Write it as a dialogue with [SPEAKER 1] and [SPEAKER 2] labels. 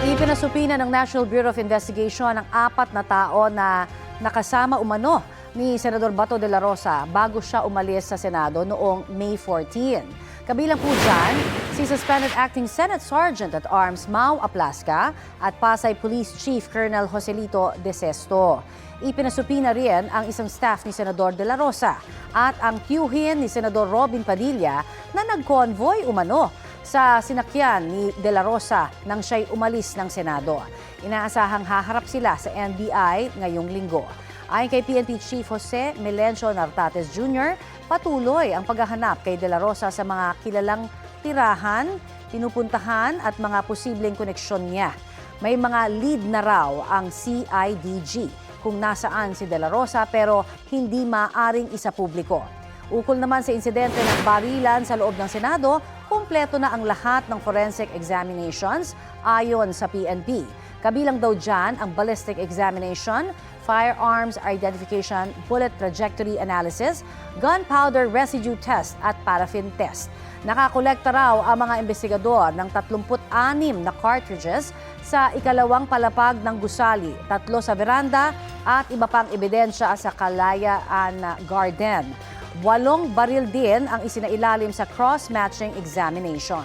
[SPEAKER 1] Ipinasupina ng National Bureau of Investigation ang 4 na tao na nakasama umano ni Senador Bato de la Rosa bago siya umalis sa Senado noong May 14. Kabilang po dyan, si Suspended Acting Senate Sergeant at Arms Mau Aplasca at Pasay Police Chief Colonel Joselito De Sesto. Ipinasupina rin ang isang staff ni Senador de la Rosa at ang tiyuhin ni Senador Robin Padilla na nag-convoy umano sa sinakyan ni De La Rosa nang siya'y umalis ng Senado. Inaasahang haharap sila sa NBI ngayong linggo. Ayon kay PNP Chief Jose Melencio Nartates Jr., patuloy ang paghahanap kay De La Rosa sa mga kilalang tirahan, pinupuntahan at mga posibleng koneksyon niya. May mga lead na raw ang CIDG kung nasaan si De La Rosa pero hindi maaring isa publiko. Ukol naman sa insidente ng barilan sa loob ng Senado, kumpleto na ang lahat ng forensic examinations ayon sa PNP. Kabilang daw dyan ang ballistic examination, firearms identification, bullet trajectory analysis, gunpowder residue test at paraffin test. Nakakolekta raw ang mga investigador ng 36 na cartridges sa ikalawang palapag ng gusali, 3 sa veranda at iba pang ebidensya sa Kalayaan Garden. 8 baril din ang isinailalim sa cross-matching examination.